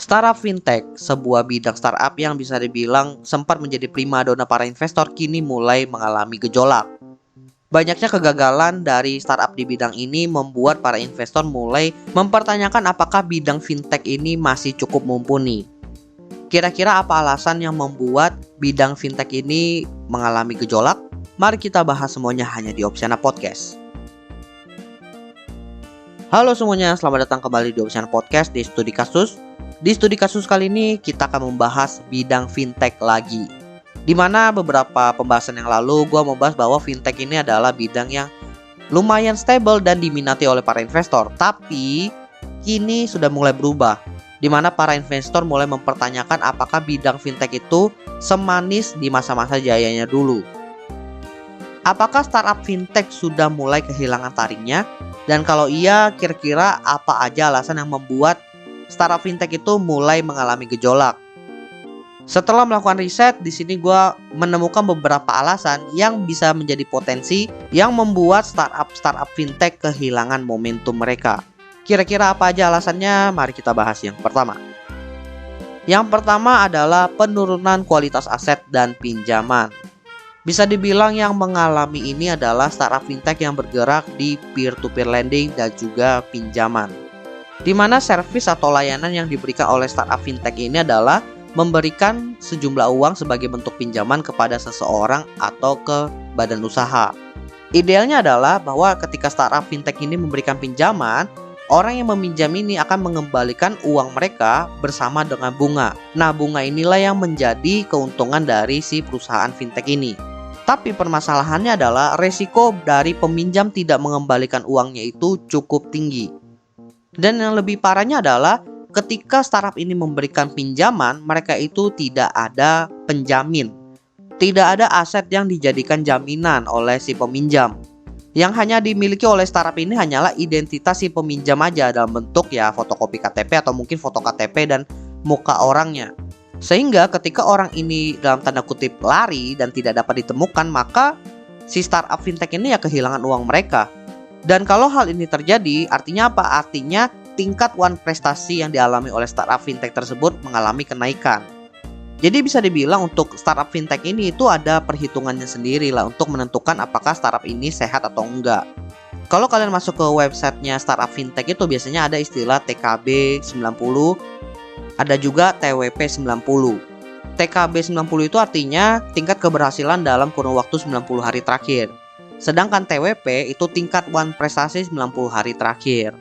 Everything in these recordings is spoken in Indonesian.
Startup fintech, sebuah bidang startup yang bisa dibilang sempat menjadi primadona para investor, kini mulai mengalami gejolak. Banyaknya kegagalan dari startup di bidang ini membuat para investor mulai mempertanyakan apakah bidang fintech ini masih cukup mumpuni. Kira-kira apa alasan yang membuat bidang fintech ini mengalami gejolak? Mari kita bahas semuanya hanya di Opsiana Podcast. Halo semuanya, selamat datang kembali di Opsiana Podcast di Studi Kasus. Di Studi Kasus kali ini kita akan membahas bidang fintech lagi. Dimana beberapa pembahasan yang lalu gue membahas bahwa fintech ini adalah bidang yang lumayan stable dan diminati oleh para investor. Tapi kini sudah mulai berubah, dimana para investor mulai mempertanyakan apakah bidang fintech itu semanis di masa-masa jayanya dulu. Apakah startup fintech sudah mulai kehilangan taringnya? Dan kalau iya, kira-kira apa aja alasan yang membuat startup fintech itu mulai mengalami gejolak? Setelah melakukan riset, di sini gue menemukan beberapa alasan yang bisa menjadi potensi yang membuat startup fintech kehilangan momentum mereka. Kira-kira apa aja alasannya? Mari kita bahas yang pertama. Yang pertama adalah penurunan kualitas aset dan pinjaman. Bisa dibilang yang mengalami ini adalah startup fintech yang bergerak di peer-to-peer lending dan juga pinjaman, di mana servis atau layanan yang diberikan oleh startup fintech ini adalah memberikan sejumlah uang sebagai bentuk pinjaman kepada seseorang atau ke badan usaha. Idealnya adalah bahwa ketika startup fintech ini memberikan pinjaman, orang yang meminjam ini akan mengembalikan uang mereka bersama dengan bunga. Nah, bunga inilah yang menjadi keuntungan dari si perusahaan fintech ini. Tapi permasalahannya adalah resiko dari peminjam tidak mengembalikan uangnya itu cukup tinggi. Dan yang lebih parahnya adalah ketika startup ini memberikan pinjaman, mereka itu tidak ada penjamin. Tidak ada aset yang dijadikan jaminan oleh si peminjam. Yang hanya dimiliki oleh startup ini hanyalah identitas si peminjam aja dalam bentuk ya fotokopi KTP atau mungkin foto KTP dan muka orangnya. Sehingga ketika orang ini dalam tanda kutip lari dan tidak dapat ditemukan, maka si startup fintech ini ya kehilangan uang mereka. Dan kalau hal ini terjadi, artinya apa? Artinya tingkat prestasi yang dialami oleh startup fintech tersebut mengalami kenaikan. Jadi bisa dibilang untuk startup fintech ini itu ada perhitungannya sendiri lah untuk menentukan apakah startup ini sehat atau enggak. Kalau kalian masuk ke websitenya startup fintech itu biasanya ada istilah TKB 90, ada juga TWP 90. TKB 90 itu artinya tingkat keberhasilan dalam kurun waktu 90 hari terakhir. Sedangkan TWP itu tingkat prestasi 90 hari terakhir.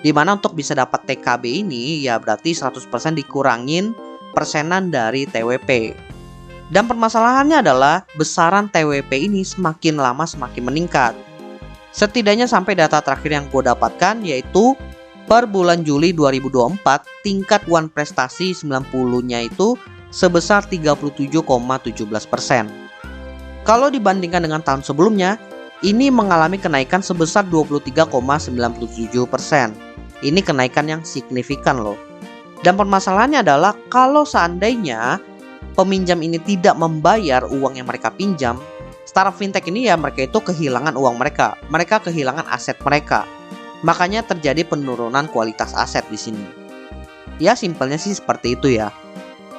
Dimana untuk bisa dapat TKB ini ya berarti 100% dikurangin persenan dari TWP. Dan permasalahannya adalah besaran TWP ini semakin lama semakin meningkat. Setidaknya sampai data terakhir yang gue dapatkan yaitu per bulan Juli 2024 tingkat prestasi 90-nya itu sebesar 37,17%. Kalau dibandingkan dengan tahun sebelumnya, ini mengalami kenaikan sebesar 23,97%. Ini kenaikan yang signifikan loh. Dan permasalahannya adalah kalau seandainya peminjam ini tidak membayar uang yang mereka pinjam, startup fintech ini ya mereka itu kehilangan uang mereka. Mereka kehilangan aset mereka. Makanya terjadi penurunan kualitas aset di sini. Ya simpelnya sih seperti itu ya.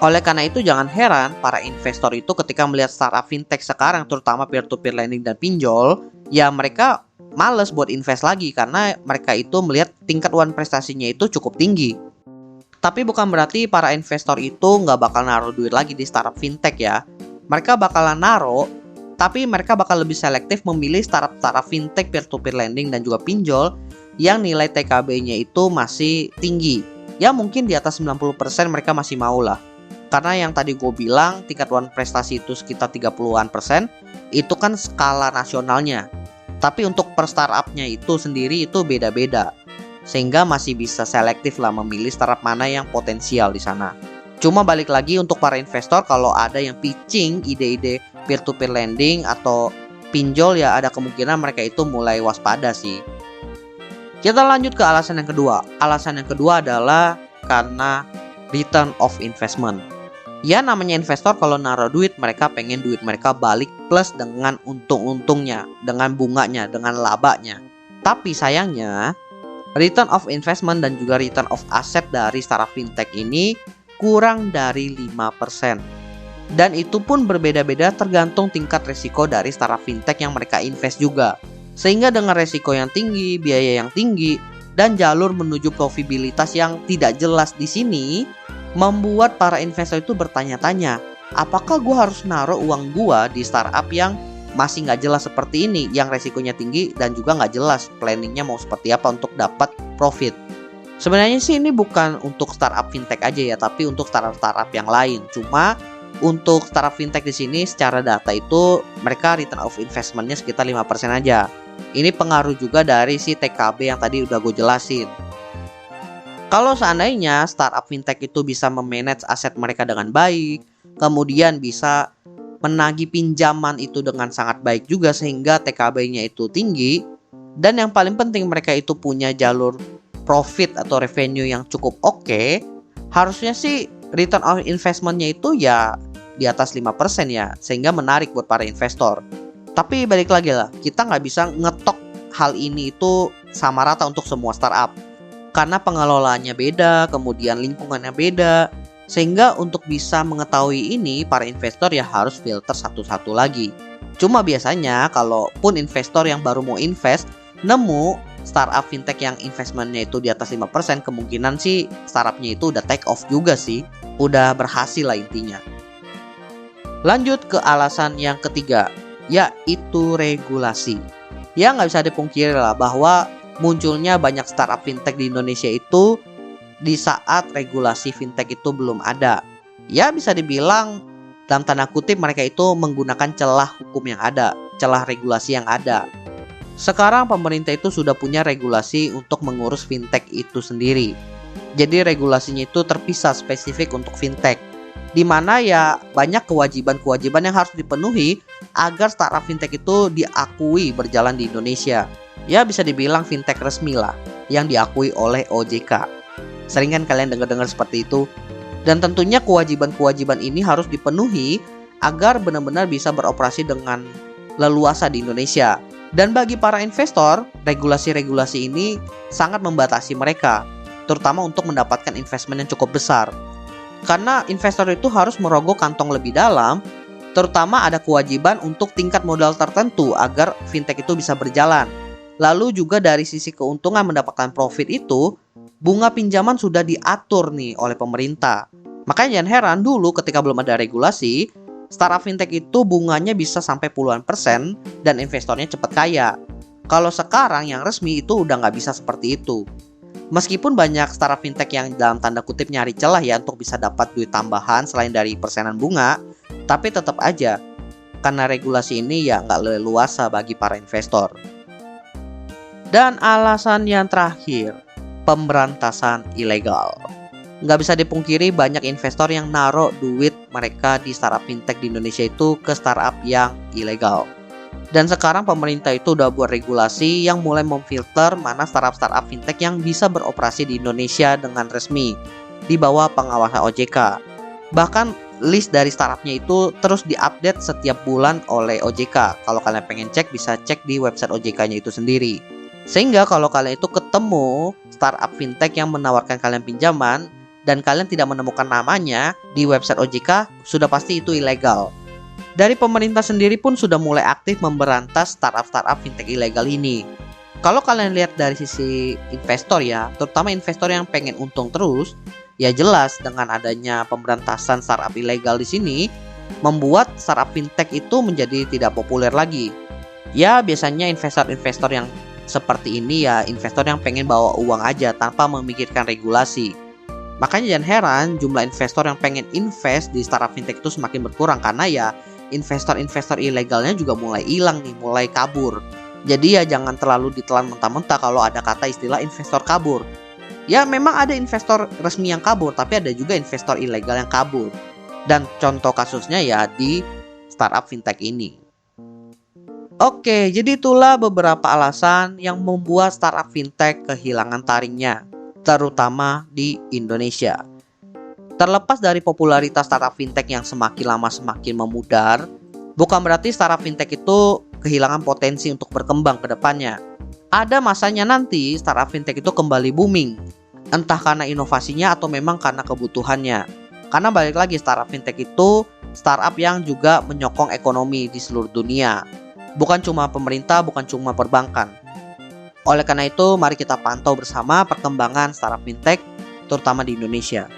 Oleh karena itu jangan heran para investor itu ketika melihat startup fintech sekarang terutama peer-to-peer lending dan pinjol, ya mereka males buat invest lagi karena mereka itu melihat tingkat prestasinya itu cukup tinggi. Tapi bukan berarti para investor itu nggak bakal naruh duit lagi di startup fintech ya. Mereka bakalan naruh, tapi mereka bakal lebih selektif memilih startup fintech peer-to-peer lending dan juga pinjol yang nilai TKB-nya itu masih tinggi. Ya mungkin di atas 90% mereka masih mau lah. Karena yang tadi gue bilang tingkat prestasi itu sekitar 30-an%, itu kan skala nasionalnya. Tapi untuk per startupnya itu sendiri itu beda-beda. Sehingga masih bisa selektif lah memilih startup mana yang potensial di sana. Cuma balik lagi untuk para investor, kalau ada yang pitching ide-ide peer-to-peer lending atau pinjol ya ada kemungkinan mereka itu mulai waspada sih. Kita lanjut ke alasan yang kedua. Alasan yang kedua adalah karena return of investment. Ya namanya investor kalau naruh duit, mereka pengen duit mereka balik plus dengan untung-untungnya, dengan bunganya, dengan labanya. Tapi sayangnya return of investment dan juga return of asset dari startup fintech ini kurang dari 5%. Dan itu pun berbeda-beda tergantung tingkat resiko dari startup fintech yang mereka invest juga. Sehingga dengan resiko yang tinggi, biaya yang tinggi, dan jalur menuju profitabilitas yang tidak jelas di sini, membuat para investor itu bertanya-tanya, apakah gue harus naruh uang gue di startup yang masih nggak jelas seperti ini, yang resikonya tinggi dan juga nggak jelas planningnya mau seperti apa untuk dapat profit. Sebenarnya sih ini bukan untuk startup fintech aja ya, tapi untuk startup yang lain. Cuma untuk startup fintech di sini secara data itu mereka return of investmentnya sekitar 5% aja. Ini pengaruh juga dari si TKB yang tadi udah gue jelasin. Kalau seandainya startup fintech itu bisa memanage aset mereka dengan baik, kemudian bisa menagih pinjaman itu dengan sangat baik juga sehingga TKB-nya itu tinggi, dan yang paling penting mereka itu punya jalur profit atau revenue yang cukup oke, harusnya sih return on investment-nya itu ya di atas 5% ya, sehingga menarik buat para investor. Tapi balik lagi lah, kita nggak bisa ngetok hal ini itu sama rata untuk semua startup, karena pengelolaannya beda, kemudian lingkungannya beda, sehingga untuk bisa mengetahui ini para investor ya harus filter satu-satu lagi. Cuma biasanya kalaupun investor yang baru mau invest nemu startup fintech yang investmentnya itu di atas 5%, kemungkinan sih startupnya itu udah take off juga sih, udah berhasil lah intinya. Lanjut ke alasan yang ketiga, yaitu regulasi. Ya nggak bisa dipungkiri lah bahwa munculnya banyak startup fintech di Indonesia itu di saat regulasi fintech itu belum ada. Ya bisa dibilang dalam tanda kutip mereka itu menggunakan celah hukum yang ada, celah regulasi yang ada. Sekarang pemerintah itu sudah punya regulasi untuk mengurus fintech itu sendiri. Jadi regulasinya itu terpisah spesifik untuk fintech, di mana ya banyak kewajiban-kewajiban yang harus dipenuhi agar startup fintech itu diakui berjalan di Indonesia. Ya bisa dibilang fintech resmi lah, yang diakui oleh OJK. Sering kan kalian dengar-dengar seperti itu. Dan tentunya kewajiban-kewajiban ini harus dipenuhi agar benar-benar bisa beroperasi dengan leluasa di Indonesia. Dan bagi para investor, regulasi-regulasi ini sangat membatasi mereka, terutama untuk mendapatkan investment yang cukup besar. Karena investor itu harus merogoh kantong lebih dalam, terutama ada kewajiban untuk tingkat modal tertentu agar fintech itu bisa berjalan. Lalu juga dari sisi keuntungan mendapatkan profit itu, bunga pinjaman sudah diatur nih oleh pemerintah. Makanya jangan heran dulu ketika belum ada regulasi, startup fintech itu bunganya bisa sampai puluhan persen dan investornya cepat kaya. Kalau sekarang yang resmi itu udah nggak bisa seperti itu. Meskipun banyak startup fintech yang dalam tanda kutip nyari celah ya untuk bisa dapat duit tambahan selain dari persenan bunga, tapi tetap aja karena regulasi ini ya nggak leluasa bagi para investor. Dan alasan yang terakhir, pemberantasan ilegal. Nggak bisa dipungkiri banyak investor yang naruh duit mereka di startup fintech di Indonesia itu ke startup yang ilegal. Dan sekarang pemerintah itu udah buat regulasi yang mulai memfilter mana startup fintech yang bisa beroperasi di Indonesia dengan resmi di bawah pengawasan OJK. Bahkan list dari startupnya itu terus diupdate setiap bulan oleh OJK. Kalau kalian pengen cek bisa cek di website OJK-nya itu sendiri. Sehingga kalau kalian itu ketemu startup fintech yang menawarkan kalian pinjaman dan kalian tidak menemukan namanya di website OJK, sudah pasti itu ilegal. Dari pemerintah sendiri pun sudah mulai aktif memberantas startup fintech ilegal ini. Kalau kalian lihat dari sisi investor ya, terutama investor yang pengen untung terus, ya jelas dengan adanya pemberantasan startup ilegal di sini membuat startup fintech itu menjadi tidak populer lagi. Ya biasanya investor-investor yang seperti ini ya investor yang pengen bawa uang aja tanpa memikirkan regulasi. Makanya jangan heran jumlah investor yang pengen invest di startup fintech itu semakin berkurang karena ya investor-investor ilegalnya juga mulai hilang nih, mulai kabur. Jadi ya jangan terlalu ditelan mentah-mentah kalau ada kata istilah investor kabur. Ya memang ada investor resmi yang kabur, tapi ada juga investor ilegal yang kabur. Dan contoh kasusnya ya di startup fintech ini. Oke, jadi itulah beberapa alasan yang membuat startup fintech kehilangan taringnya, terutama di Indonesia. Terlepas dari popularitas startup fintech yang semakin lama semakin memudar, bukan berarti startup fintech itu kehilangan potensi untuk berkembang ke depannya. ada masanya nanti startup fintech itu kembali booming. Entah karena inovasinya atau memang karena kebutuhannya. Karena balik lagi startup fintech itu startup yang juga menyokong ekonomi di seluruh dunia. Bukan cuma pemerintah, bukan cuma perbankan. Oleh karena itu, mari kita pantau bersama perkembangan startup fintech terutama di Indonesia.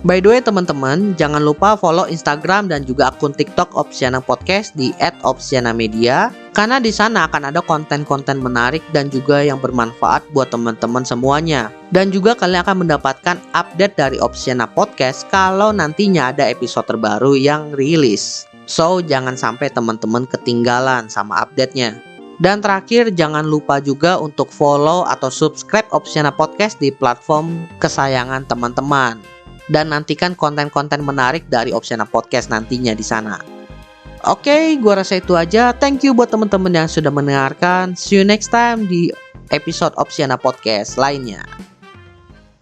By the way teman-teman, jangan lupa follow Instagram dan juga akun TikTok Opsiana Podcast di @opsianamedia karena di sana akan ada konten-konten menarik dan juga yang bermanfaat buat teman-teman semuanya. Dan juga kalian akan mendapatkan update dari Opsiana Podcast kalau nantinya ada episode terbaru yang rilis. So, jangan sampai teman-teman ketinggalan sama update-nya. Dan terakhir, jangan lupa juga untuk follow atau subscribe Opsiana Podcast di platform kesayangan teman-teman. Dan nantikan konten-konten menarik dari Opsiana Podcast nantinya di sana. Oke, gua rasa itu aja. Thank you buat teman-teman yang sudah mendengarkan. See you next time di episode Opsiana Podcast lainnya.